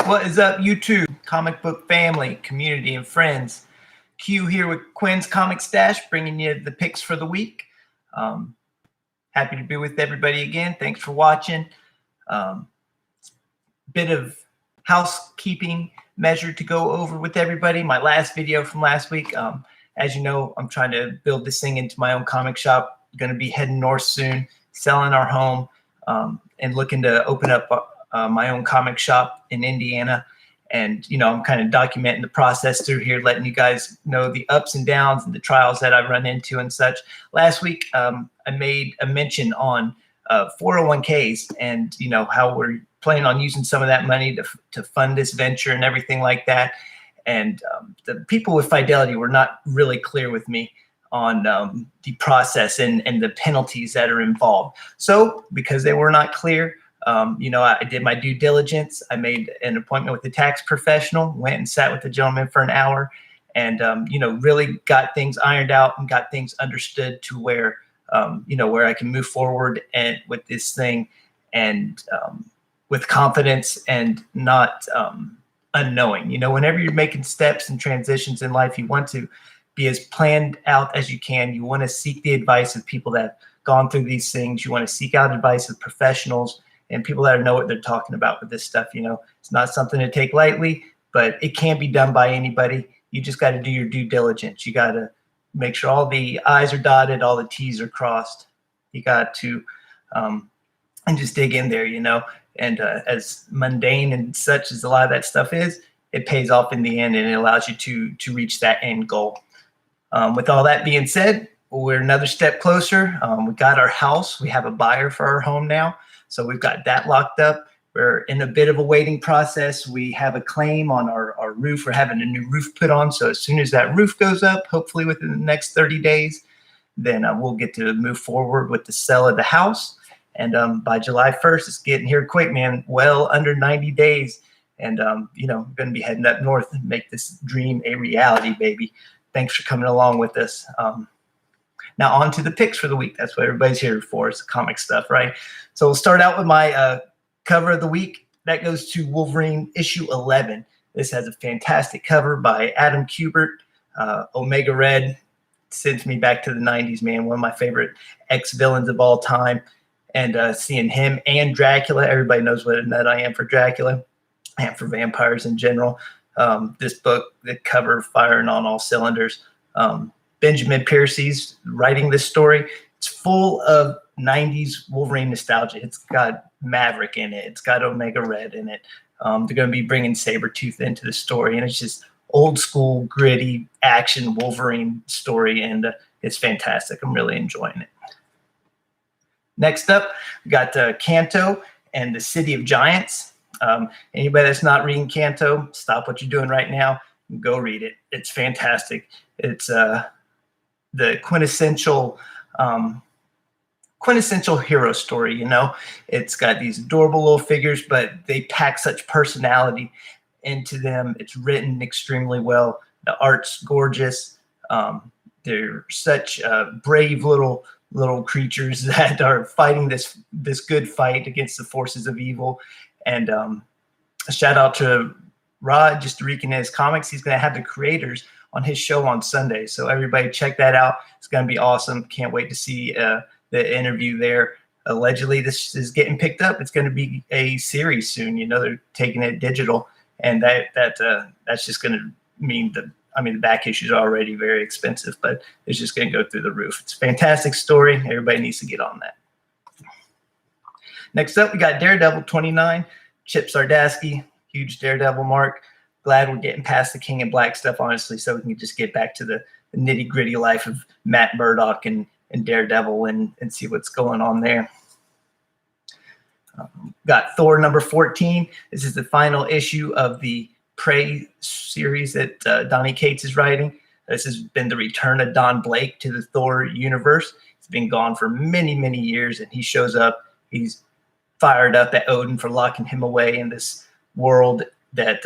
What is up, YouTube, comic book family, community, and friends? Q here with Quinn's Comic Stash, bringing you the picks for the week. Happy to be with everybody again. Thanks for watching. Bit of housekeeping measure to go over with everybody. My last video from last week. As you know, I'm trying to build this thing into my own comic shop. Going to be heading north soon, selling our home, and looking to open up my own comic shop in Indiana. And, you know, I'm kind of documenting the process through here, letting you guys know the ups and downs and the trials that I've run into and such. Last week, I made a mention on 401ks and, you know, how we're planning on using some of that money to fund this venture and everything like that. And the people with Fidelity were not really clear with me on the process and the penalties that are involved. So because they were not clear, you know, I did my due diligence. I made an appointment with a tax professional, went and sat with the gentleman for an hour, and, you know, really got things ironed out and got things understood to where, you know, where I can move forward and with this thing and with confidence and not unknowing. You know, whenever you're making steps and transitions in life, you want to be as planned out as you can. You want to seek the advice of people that have gone through these things. You want to seek out advice of professionals and people that know what they're talking about with this stuff. You know, it's not something to take lightly, but it can't be done by anybody. You just got to do your due diligence. You got to make sure all the I's are dotted, all the T's are crossed. You got to and just dig in there, you know. And as mundane and such as a lot of that stuff is, it pays off in the end, and it allows you to reach that end goal. With all that being said, we're another step closer. We got our house. We have a buyer for our home now. So we've got that locked up. We're in a bit of a waiting process. We have a claim on our roof. We're having a new roof put on. So as soon as that roof goes up, hopefully within the next 30 days, then we'll get to move forward with the sale of the house. And by July 1st, it's getting here quick, man. Well under 90 days. And, you know, I'm going to be heading up north and make this dream a reality, baby. Thanks for coming along with us. Now on to the picks for the week. That's what everybody's here for. It's the comic stuff, right? So we'll start out with my cover of the week. That goes to Wolverine issue 11. This has a fantastic cover by Adam Kubert. Omega Red sends me back to the 90s, man. One of my favorite ex-villains of all time. And seeing him and Dracula, everybody knows what a nut I am for Dracula and for vampires in general. This book, the cover, firing on all cylinders. Benjamin Piercy's writing this story. It's full of 90s Wolverine nostalgia. It's got Maverick in it. It's got Omega Red in it. They're going to be bringing Sabretooth into the story, and it's just old school, gritty action Wolverine story, and it's fantastic. I'm really enjoying it. Next up, we got Canto and the City of Giants. Anybody that's not reading Canto, stop what you're doing right now and go read it. It's fantastic. It's the quintessential hero story, you know. It's got these adorable little figures, but they pack such personality into them. It's written extremely well. The art's gorgeous. They're such brave little creatures that are fighting this good fight against the forces of evil. And a shout out to Rod, just Rican his comics. He's going to have the creators on his show on Sunday. So everybody check that out. It's going to be awesome. Can't wait to see the interview there. Allegedly, this is getting picked up. It's going to be a series soon. You know, they're taking it digital, and that's just going to mean the back issues are already very expensive, but it's just going to go through the roof. It's a fantastic story. Everybody needs to get on that. Next up, we got Daredevil 29, Chip Zdarsky, huge Daredevil mark. Glad we're getting past the King in Black stuff, honestly, so we can just get back to the nitty-gritty life of Matt Murdock and Daredevil and see what's going on there. Got Thor number 14. This is the final issue of the Prey series that Donny Cates is writing. This has been the return of Don Blake to the Thor universe. He's been gone for many, many years, and he shows up. He's fired up at Odin for locking him away in this world that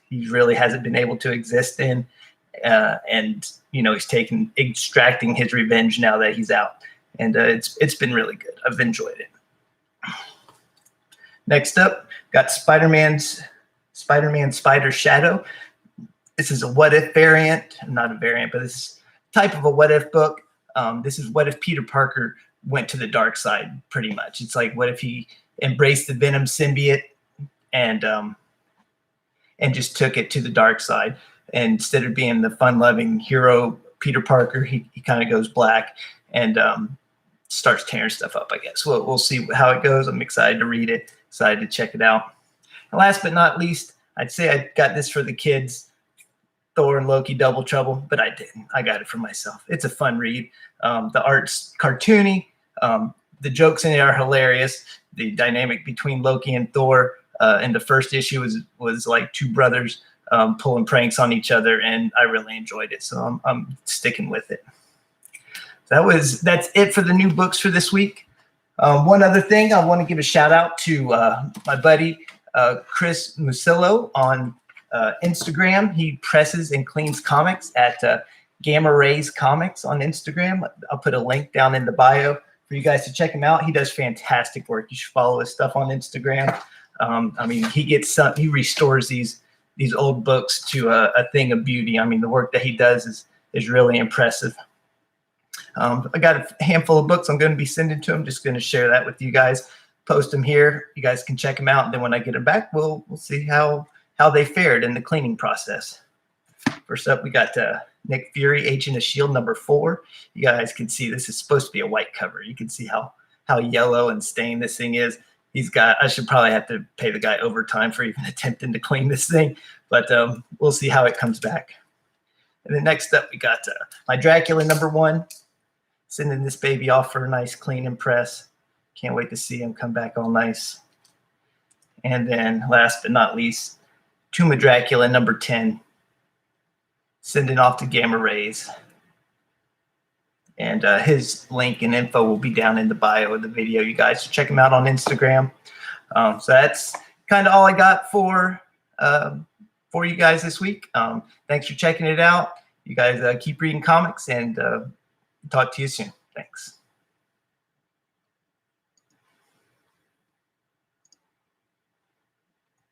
he really hasn't been able to exist in. And, you know, he's extracting his revenge now that he's out. And it's been really good. I've enjoyed it. Next up, got SpiderMan's SpiderMan Spider Shadow. This is a what if variant, not a variant, but this type of a what if book. This is what if Peter Parker went to the dark side, pretty much. It's like, what if he embraced the Venom symbiote and just took it to the dark side. And instead of being the fun-loving hero Peter Parker, he kind of goes black and starts tearing stuff up, I guess. We'll see how it goes. I'm excited to read it, excited to check it out. And last but not least, I'd say I got this for the kids, Thor and Loki Double Trouble, but I didn't. I got it for myself. It's a fun read. The art's cartoony. The jokes in it are hilarious. The dynamic between Loki and Thor in the first issue was like two brothers pulling pranks on each other, and I really enjoyed it. So I'm sticking with it. That's it for the new books for this week. One other thing, I want to give a shout out to my buddy Chris Musillo on Instagram. He presses and cleans comics at Gamma Rays Comics on Instagram. I'll put a link down in the bio for you guys to check him out. He does fantastic work. You should follow his stuff on Instagram. I mean, he restores these old books to a thing of beauty. I mean, the work that he does is really impressive. I got a handful of books I'm going to be sending to him. Just going to share that with you guys. Post them here. You guys can check them out. And then when I get them back, we'll see how they fared in the cleaning process. First up, we got Nick Fury, Agent of S.H.I.E.L.D. #4. You guys can see this is supposed to be a white cover. You can see how yellow and stained this thing is. I should probably have to pay the guy overtime for even attempting to clean this thing, but we'll see how it comes back. And then next up, we got my Dracula #1. Sending this baby off for a nice clean and press. Can't wait to see him come back all nice. And then last but not least, Tomb of Dracula #10. Sending off to Gamma Rays. And his link and info will be down in the bio of the video. You guys should check him out on Instagram. So that's kind of all I got for you guys this week. Thanks for checking it out. You guys keep reading comics, and talk to you soon. Thanks.